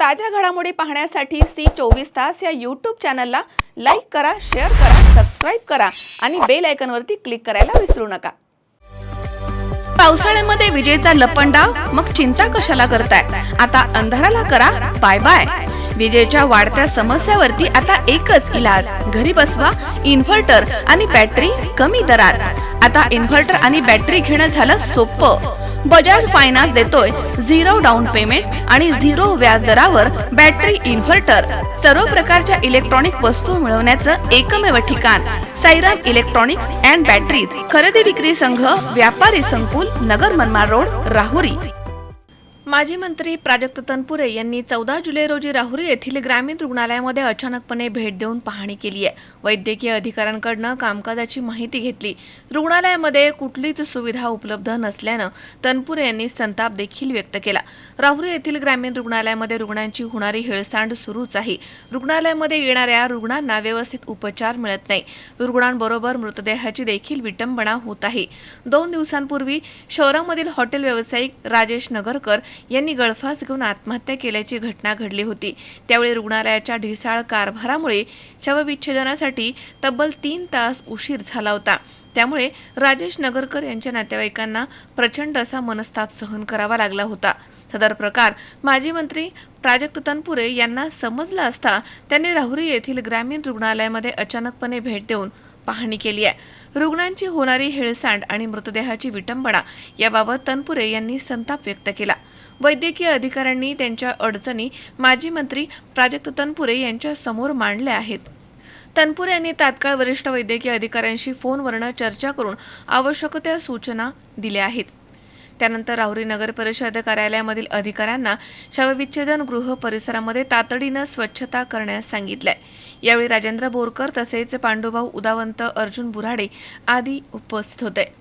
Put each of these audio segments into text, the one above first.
ताज्या घडामोडी पाहण्यासाठी सी 24 या यूट्यूब चॅनलला लाईक करा, शेअर करा, सबस्क्राइब करा आणि बेल आयकॉनवरती क्लिक करायला विसरू नका। पावसाळ्यामध्ये विजेचा लपंडाव, मग चिंता कशाला करताय? आता अंधाराला करा बाय बाय। विजेच्या वाढत्या समस्यावरती आता एकच इलाज, घरी बसवा इन्व्हर्टर आणि बॅटरी कमी दरात। आता इन्व्हर्टर आणि बॅटरी घेणं झालं सोपं। बजाज फायनान्स देतोय 0 डाऊन पेमेंट आणि 0 व्याज दरावर बॅटरी इन्व्हर्टर। सर्व प्रकारच्या इलेक्ट्रॉनिक वस्तू मिळवण्याचं एकमेव ठिकाण साईराम इलेक्ट्रॉनिक्स अँड बॅटरीज। खरेदी विक्री संघ, व्यापारी संकुल, नगर मनमाड रोड, राहुरी। माजी मंत्री प्राजक्त तनपुरे यांनी 14 जुलै रोजी राहुरी येथील ग्रामीण रुग्णालयामध्ये अचानकपणे भेट देऊन पाहणी केली आहे। वैद्यकीय अधिकाऱ्यांकडून कामकाजाची माहिती घेतली। रुग्णालयामध्ये कुठलीच सुविधा उपलब्ध नसल्याने तनपुरे यांनी संताप देखील व्यक्त केला। राहुरी येथील ग्रामीण रुग्णालयामध्ये रुग्णांची होणारी हेळसांड सुरूच आहे। रुग्णालयामध्ये येणाऱ्या रुग्णांना व्यवस्थित उपचार मिळत नाही। रुग्णांबरोबर मृतदेहाची देखील विटंबना होत आहे। 2 दिवसांपूर्वी शहरामधील हॉटेल व्यावसायिक राजेश नगरकर यांनी गळफास घेऊन आत्महत्या केल्याची घटना घडली होती। त्यावेळी रुग्णालयाच्या ढिसाळ कारभारामुळे शवविच्छेदनासाठी तब्बल 3 तास उशीर झाला होता। त्यामुळे राजेश नगरकर यांच्या नातेवाईकांना प्रचंड असा मनस्ताप सहन करावा लागला होता। सदर प्रकार माजी मंत्री प्राजक्त तनपुरे यांना समजला असता त्यांनी राहुरी येथील ग्रामीण रुग्णालयामध्ये अचानकपणे भेट देऊन पाहणी केली आहे। रुग्णांची होणारी हेळसांड आणि मृतदेहाची विटंबना याबाबत तनपुरे यांनी संताप व्यक्त केला। वैद्यकीय अधिकाऱ्यांनी त्यांच्या अडचणी माजी मंत्री प्राजक्त तनपुरे यांच्या समोर मांडल्या आहेत। तनपुरे यांनी तात्काळ वरिष्ठ वैद्यकीय अधिकाऱ्यांशी फोनवरून चर्चा करून आवश्यक त्या सूचना दिल्या आहेत। त्यानंतर राहुरी नगर परिषद कार्यालयामधील अधिकाऱ्यांना शवविच्छेदन गृह परिसरामध्ये तातडीने स्वच्छता करण्यास सांगितले। यावेळी राजेंद्र बोरकर तसेच पांडुभाऊ उदावंत, अर्जुन बुराडे आदी उपस्थित होते।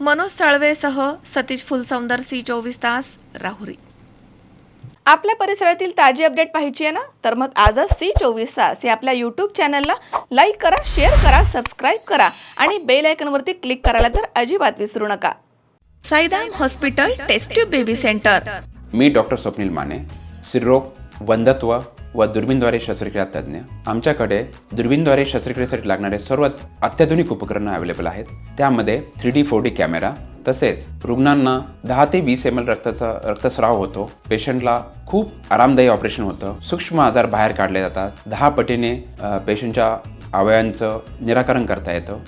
मनोज साळवेसह सतीश फुलसौंदर, सी 24 तास, राहुरी। आपल्या परिसरातील ताजी अपडेट पाहिजे आहे ना, तर मग आजच सी 24 तास या आपल्या यूट्यूब चॅनलला लाईक करा, शेअर करा, सबस्क्राइब करा आणि बेल आयकॉनवरती क्लिक करायला तर अजिबात विसरू नका। Sairam hospital test tube baby centre. मी डॉक्टर स्वप्नील माने, स्त्रीरोग, वंध्यत्व व दुर्बीणद्वारे शस्त्रक्रिया तज्ज्ञ। आमच्याकडे दुर्बीणद्वारे शस्त्रक्रियेसाठी लागणारे सर्व अत्याधुनिक उपकरणं अवेलेबल आहेत। त्यामध्ये 3D 4D कॅमेरा, तसेच रुग्णांना 10 ते 20 ml रक्तस्राव होतो। पेशंटला खूप आरामदायी ऑपरेशन होतं। सूक्ष्म आजार बाहेर काढले जातात। 10 पटीने पेशंटच्या अवयवांचं निराकरण करता येतं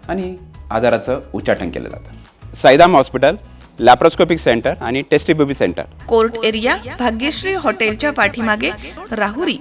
आणि आजाराचं उच्चाटन केलं जातं। साईराम हॉस्पिटल, लॅप्रोस्कोपिक सेंटर आणि test baby centre, court area, Bhagyashree हॉटेलच्या पाठीमागे, राहुरी।